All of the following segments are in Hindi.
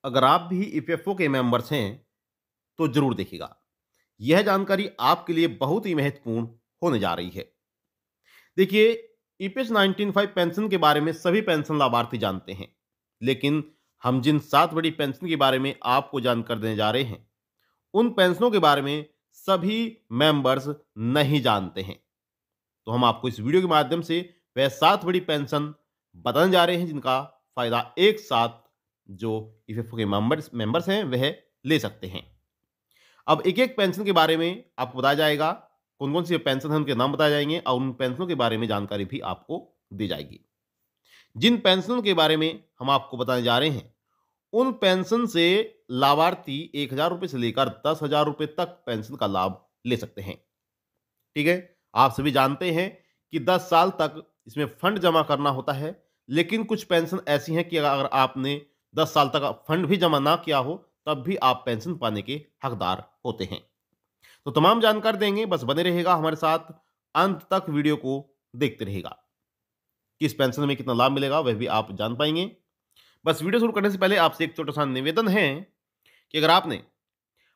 अगर आप भी ईपीएफओ के मेंबर्स हैं तो जरूर देखिएगा। यह जानकारी आपके लिए बहुत ही महत्वपूर्ण होने जा रही है। देखिए, ईपीएस 19 पेंशन के बारे में सभी पेंशन लाभार्थी जानते हैं, लेकिन हम जिन 7 बड़ी पेंशन के बारे में आपको जानकर देने जा रहे हैं, उन पेंशनों के बारे में सभी मेंबर्स नहीं जानते हैं। तो हम आपको इस वीडियो के माध्यम से वह 7 बड़ी पेंशन बताने जा रहे हैं जिनका फायदा एक साथ जो ईपीएफओ के मेंबर्स हैं वह ले सकते हैं। अब एक-एक पेंशन के बारे में आपको बताया जाएगा, कौन-कौन सी पेंशन है उनके नाम बताए जाएंगे और उन पेंशनों के बारे में जानकारी भी आपको दी जाएगी। जिन पेंशनों के बारे में हम आपको बताने जा रहे हैं, उन पेंशन से लाभार्थी 1,000 रुपए से लेकर 10,000 रुपए तक पेंशन का लाभ ले सकते हैं। ठीक है? आप सभी जानते हैं कि 10 साल तक इसमें फंड जमा करना होता है, लेकिन कुछ पेंशन ऐसी हैं कि अगर आपने 10 साल तक फंड भी जमा ना किया हो, तब भी आप पेंशन पाने के हकदार होते हैं। तो तमाम जानकारी देंगे, बस बने रहेगा हमारे साथ, अंत तक वीडियो को देखते रहेगा। किस पेंशन में कितना लाभ मिलेगा वह भी आप जान पाएंगे। बस वीडियो शुरू करने से पहले आपसे एक छोटा सा निवेदन है कि अगर आपने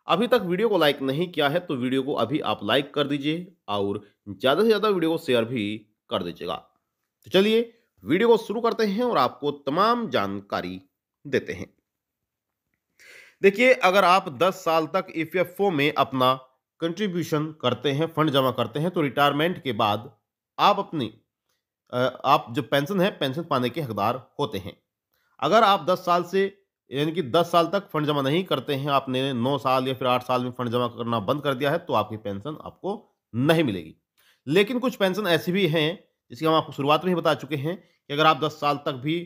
अभी तक वीडियो को लाइक नहीं किया है तो वीडियो को अभी आप लाइक कर दीजिए और ज़्यादा से ज़्यादा वीडियो को शेयर भी कर दीजिएगा। तो चलिए वीडियो को शुरू करते हैं और आपको तमाम जानकारी देते हैं। देखिए, अगर आप 10 साल तक ईपीएफओ में अपना कंट्रीब्यूशन करते हैं, फंड जमा करते हैं, तो रिटायरमेंट के बाद आप अपनी आप जो पेंशन है, पेंशन पाने के हकदार होते हैं। अगर आप 10 साल से यानी कि 10 साल तक फंड जमा नहीं करते हैं, आपने 9 साल या फिर 8 साल में फंड जमा करना बंद कर दिया है, तो आपकी पेंशन आपको नहीं मिलेगी। लेकिन कुछ पेंशन ऐसी भी हैं, जिसकी हम आपको शुरुआत में ही बता चुके हैं कि अगर आप 10 साल तक भी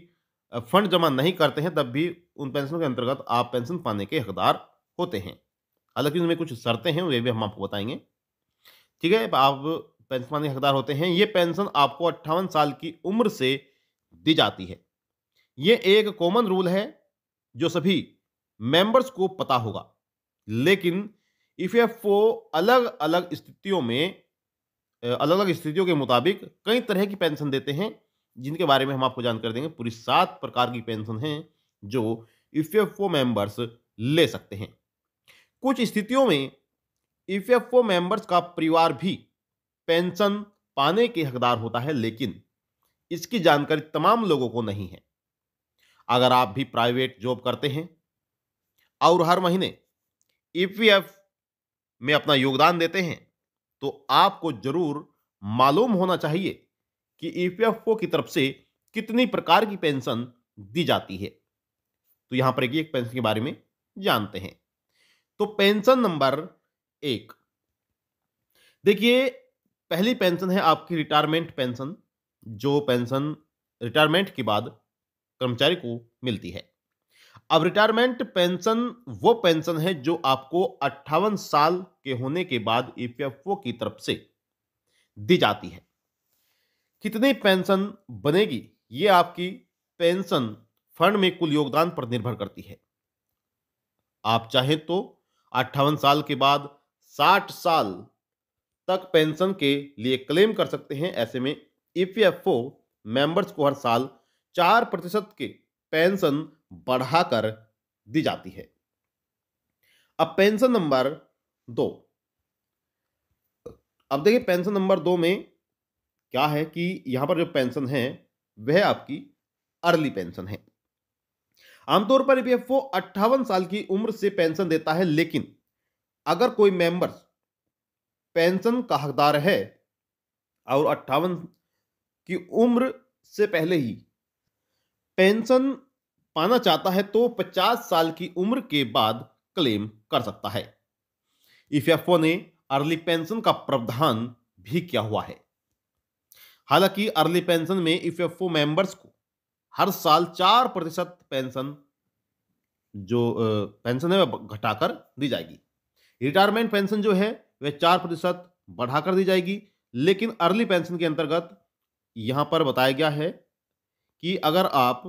फंड जमा नहीं करते हैं, तब भी उन पेंशनों के अंतर्गत आप पेंशन पाने के हकदार होते हैं। हालाँकि उनमें कुछ शर्तें हैं, वे भी हम आपको बताएँगे। ठीक है? आप पेंशन पाने के हकदार होते हैं। ये पेंशन आपको 58 साल की उम्र से दी जाती है। ये एक कॉमन रूल है जो सभी मेंबर्स को पता होगा। लेकिन ईपीएफओ अलग-अलग स्थितियों में अलग-अलग स्थितियों के मुताबिक कई तरह की पेंशन देते हैं, जिनके बारे में हम आपको जानकारी देंगे। पूरी 7 प्रकार की पेंशन हैं जो ईपीएफओ मेंबर्स ले सकते हैं। कुछ स्थितियों में ईपीएफओ मेंबर्स का परिवार भी पेंशन पाने के हकदार होता है, लेकिन इसकी जानकारी तमाम लोगों को नहीं है। अगर आप भी प्राइवेट जॉब करते हैं और हर महीने ईपीएफ में अपना योगदान देते हैं, तो आपको जरूर मालूम होना चाहिए कि ईपीएफओ की तरफ से कितनी प्रकार की पेंशन दी जाती है। तो यहां पर एक पेंशन के बारे में जानते हैं। तो पेंशन नंबर 1, देखिए, पहली पेंशन है आपकी रिटायरमेंट पेंशन, जो पेंशन रिटायरमेंट के बाद कर्मचारी को मिलती है। अब रिटायरमेंट पेंशन वो पेंशन है जो आपको 58 साल के होने के बाद ईपीएफओ की तरफ से दी जाती है। कितनी पेंशन बनेगी ये आपकी पेंशन फंड में कुल योगदान पर निर्भर करती है। आप चाहें तो 58 साल के बाद 60 साल तक पेंशन के लिए क्लेम कर सकते हैं। ऐसे में ईपीएफओ मेंबर्स को हर साल 4% के पेंशन बढ़ाकर दी जाती है। अब पेंशन नंबर 2, अब देखिए पेंशन नंबर 2 में क्या है कि यहां पर जो पेंशन है वह आपकी अर्ली पेंशन है। आमतौर पर ईपीएफओ 58 साल की उम्र से पेंशन देता है, लेकिन अगर कोई मेंबर पेंशन का हकदार है और 58 की उम्र से पहले ही पेंशन पाना चाहता है, तो 50 साल की उम्र के बाद क्लेम कर सकता है। ईपीएफओ ने अर्ली पेंशन का प्रावधान भी किया हुआ है। हालांकि अर्ली पेंशन में ईपीएफओ मेंबर्स को हर साल 4% पेंशन जो पेंशन है वह घटाकर दी जाएगी। रिटायरमेंट पेंशन जो है वह 4% बढ़ाकर दी जाएगी, लेकिन अर्ली पेंशन के अंतर्गत यहां पर बताया गया है कि अगर आप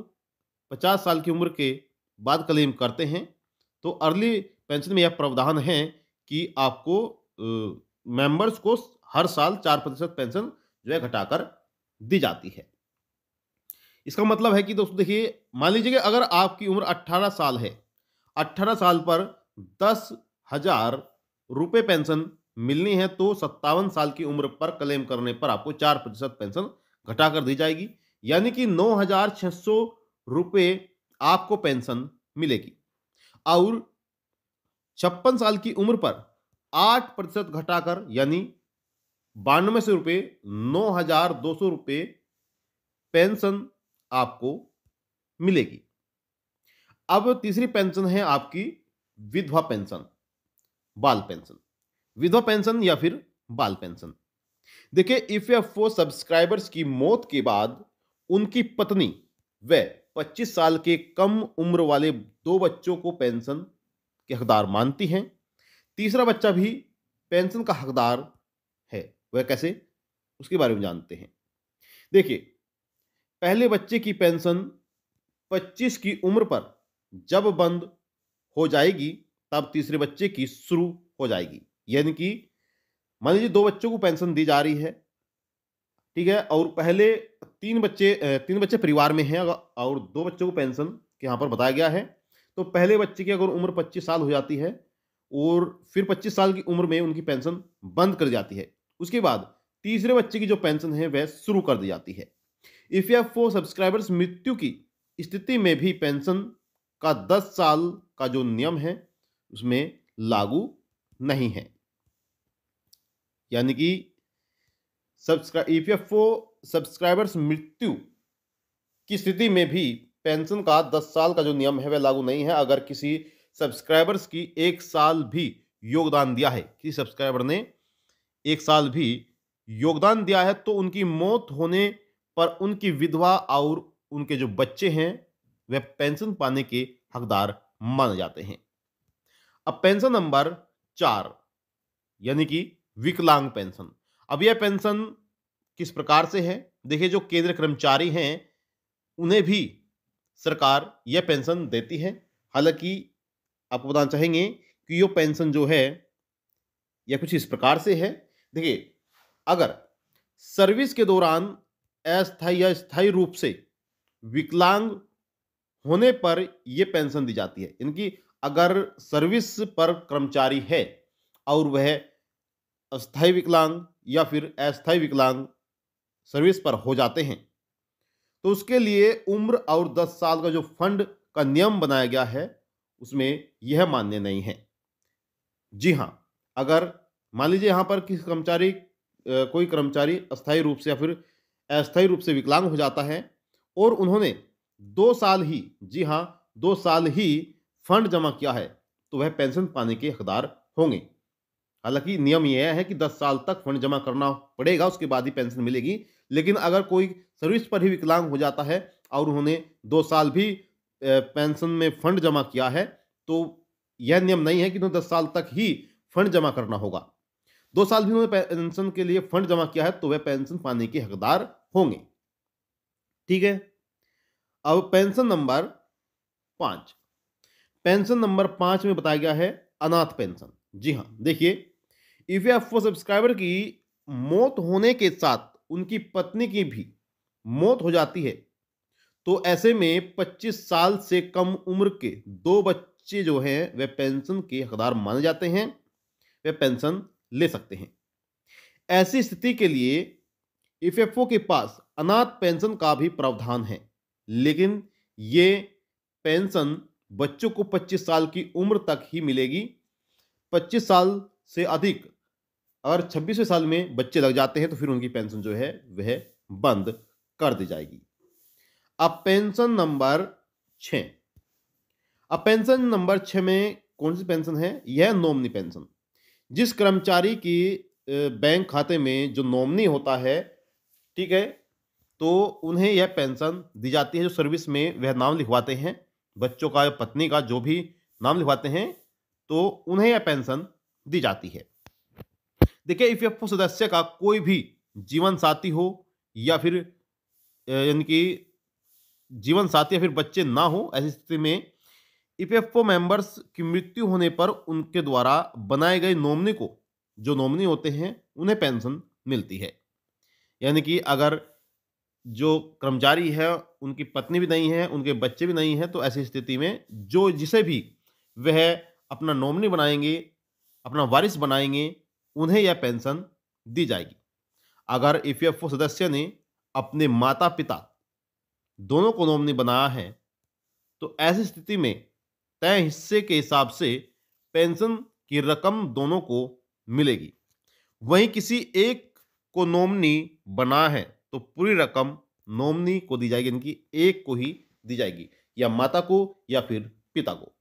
50 साल की उम्र के बाद क्लेम करते हैं, तो अर्ली पेंशन में यह प्रावधान है कि आपको मेंबर्स को हर साल 4% पेंशन जो है घटाकर दी जाती है। इसका मतलब है कि दोस्तों देखिए, मान लीजिए कि अगर आपकी उम्र 18 साल है 18 साल पर 10,000 रुपये पेंशन मिलनी है तो 57 साल की उम्र पर क्लेम करने पर आपको 4% पेंशन घटा कर दी जाएगी, यानी कि 9,600 रुपये आपको पेंशन मिलेगी। और 56 साल की उम्र पर 8% घटाकर यानी 9200 रुपये, 9,200 रुपये पेंशन आपको मिलेगी। अब तीसरी पेंशन है आपकी विधवा पेंशन, बाल पेंशन। विधवा पेंशन या फिर बाल पेंशन, देखिए ईपीएफओ सब्सक्राइबर्स की मौत के बाद उनकी पत्नी व 25 साल के कम उम्र वाले 2 बच्चों को पेंशन के हकदार मानती हैं। तीसरा बच्चा भी पेंशन का हकदार है, वह कैसे, उसके बारे में जानते हैं। देखिए, पहले बच्चे की पेंशन 25 की उम्र पर जब बंद हो जाएगी तब तीसरे बच्चे की शुरू हो जाएगी। यानी कि मान लीजिए 2 बच्चों को पेंशन दी जा रही है, ठीक है, और पहले 3 बच्चे परिवार में हैं और 2 बच्चों को पेंशन के यहाँ पर बताया गया है। तो पहले बच्चे की अगर उम्र 25 साल हो जाती है और फिर 25 साल की उम्र में उनकी पेंशन बंद कर जाती है, उसके बाद तीसरे बच्चे की जो पेंशन है वह शुरू कर दी जाती है। ईपीएफओ सब्सक्राइबर्स मृत्यु की स्थिति में भी पेंशन का 10 साल का जो नियम है उसमें लागू नहीं है। यानी कि ईपीएफओ सब्सक्राइबर्स मृत्यु की स्थिति में भी पेंशन का 10 साल का जो नियम है वह लागू नहीं है। अगर किसी सब्सक्राइबर्स की 1 साल भी योगदान दिया है, किसी सब्सक्राइबर ने 1 साल भी योगदान दिया है, तो उनकी मौत होने पर उनकी विधवा और उनके जो बच्चे हैं वह पेंशन पाने के हकदार माने जाते हैं। अब पेंशन नंबर 4 यानी कि विकलांग पेंशन। अब यह पेंशन किस प्रकार से है, देखिए जो केंद्रीय कर्मचारी हैं उन्हें भी सरकार यह पेंशन देती है। हालांकि आपको बताना चाहेंगे कि यह पेंशन जो है यह कुछ इस प्रकार से है। देखिए, अगर सर्विस के दौरान अस्थायी या स्थायी रूप से विकलांग होने पर यह पेंशन दी जाती है। इनकी अगर सर्विस पर कर्मचारी है और वह अस्थायी विकलांग या फिर अस्थायी विकलांग सर्विस पर हो जाते हैं तो उसके लिए उम्र और 10 साल का जो फंड का नियम बनाया गया है उसमें यह मान्य नहीं है। जी हाँ, अगर मान लीजिए यहाँ पर कोई कर्मचारी अस्थायी रूप से या फिर अस्थायी रूप से विकलांग हो जाता है और उन्होंने 2 साल ही, जी हाँ 2 साल ही फंड जमा किया है तो वह पेंशन पाने के हकदार होंगे। हालांकि नियम यह है कि 10 साल तक फंड जमा करना पड़ेगा, उसके बाद ही पेंशन मिलेगी। लेकिन अगर कोई सर्विस पर ही विकलांग हो जाता है और उन्होंने 2 साल भी पेंशन में फंड जमा किया है तो यह नियम नहीं है कि उन्हें 10 साल तक ही फंड जमा करना होगा। 2 साल भी उन्होंने पेंशन के लिए फंड जमा किया है तो वह पेंशन पाने के हकदार होंगे। ठीक है, अब पेंशन नंबर 5, पेंशन नंबर 5 में बताया गया है अनाथ पेंशन। जी हाँ, देखिए ईपीएफओ सब्सक्राइबर की मौत होने के साथ उनकी पत्नी की भी मौत हो जाती है तो ऐसे में 25 साल से कम उम्र के 2 बच्चे जो हैं वे पेंशन के हकदार माने जाते हैं, वे पेंशन ले सकते हैं। ऐसी स्थिति के लिए ईपीएफओ के पास अनाथ पेंशन का भी प्रावधान है, लेकिन ये पेंशन बच्चों को 25 साल की उम्र तक ही मिलेगी। 25 साल से अधिक अगर 26वें साल में बच्चे लग जाते हैं तो फिर उनकी पेंशन जो है वह बंद कर दी जाएगी। अब पेंशन नंबर 6, अब पेंशन नंबर 6 में कौन सी पेंशन है, यह नॉमिनी पेंशन। जिस कर्मचारी की बैंक खाते में जो नॉमिनी होता है, ठीक है, तो उन्हें यह पेंशन दी जाती है। जो सर्विस में वह नाम लिखवाते हैं, बच्चों का या पत्नी का जो भी नाम लिखवाते हैं तो उन्हें यह पेंशन दी जाती है। देखिए ईपीएफओ सदस्य का कोई भी जीवन साथी हो या फिर यानी कि जीवन साथी या फिर बच्चे ना हो, ऐसी स्थिति में ईपीएफओ मेंबर्स की मृत्यु होने पर उनके द्वारा बनाए गए नॉमिनी को, जो नॉमिनी होते हैं, उन्हें पेंशन मिलती है। यानी कि अगर जो कर्मचारी है उनकी पत्नी भी नहीं है, उनके बच्चे भी नहीं हैं, तो ऐसी स्थिति में जो जिसे भी वह अपना नॉमिनी बनाएंगे, अपना वारिस बनाएंगे, उन्हें यह पेंशन दी जाएगी। अगर ईपीएफओ सदस्य ने अपने माता पिता दोनों को नॉमिनी बनाया है तो ऐसी स्थिति में तय हिस्से के हिसाब से पेंशन की रकम दोनों को मिलेगी। वहीं किसी एक को नॉमिनी बना है तो पूरी रकम नॉमिनी को दी जाएगी, यानी कि एक को ही दी जाएगी, या माता को या फिर पिता को।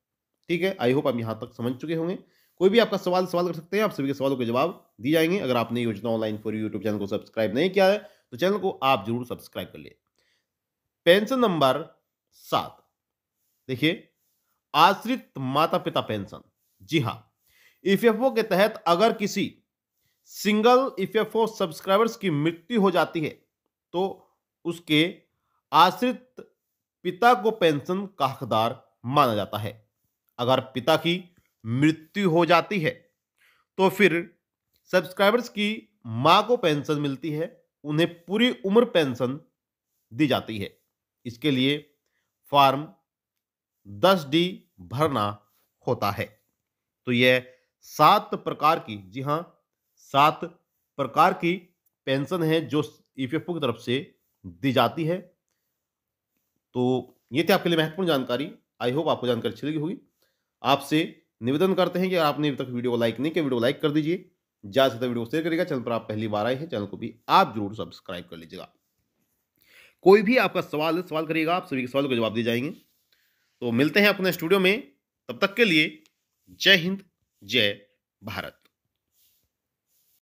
ठीक है, आई होप आप यहां तक समझ चुके होंगे। कोई भी आपका सवाल कर सकते हैं, आप सभी के सवालों के जवाब दिए जाएंगे। अगर आपने योजना online for you YouTube channel को सब्सक्राइब नहीं किया है तो चैनल को आप जरूर सब्सक्राइब कर लिए। पेंशन नंबर 7, देखिए, आश्रित माता पिता पेंशन। जी हां, ईपीएफओ के तहत अगर किसी सिंगल ईपीएफओ सब्सक्राइबर्स की मृत्यु हो जाती है तो उसके आश्रित पिता को पेंशन का हकदार माना जाता है। अगर पिता की मृत्यु हो जाती है तो फिर सब्सक्राइबर्स की मां को पेंशन मिलती है, उन्हें पूरी उम्र पेंशन दी जाती है। इसके लिए फॉर्म 10D भरना होता है। तो यह 7 प्रकार की, जी हां, 7 प्रकार की पेंशन है जो ईपीएफओ की तरफ से दी जाती है। तो ये थी आपके लिए महत्वपूर्ण जानकारी। आई होप आपको जानकारी अच्छी लगी होगी। आपसे निवेदन करते हैं कि अगर आपने अभी तक वीडियो को लाइक नहीं किया, वीडियो को लाइक कर दीजिए, ज़्यादा से ज़्यादा वीडियो को शेयर करिएगा। चैनल पर आप पहली बार आए हैं, चैनल को भी आप जरूर सब्सक्राइब कर लीजिएगा। कोई भी आपका सवाल करिएगा, आप सभी के सवालों के जवाब दिए जाएंगे। तो मिलते हैं अपने स्टूडियो में, तब तक के लिए जय हिंद, जय भारत।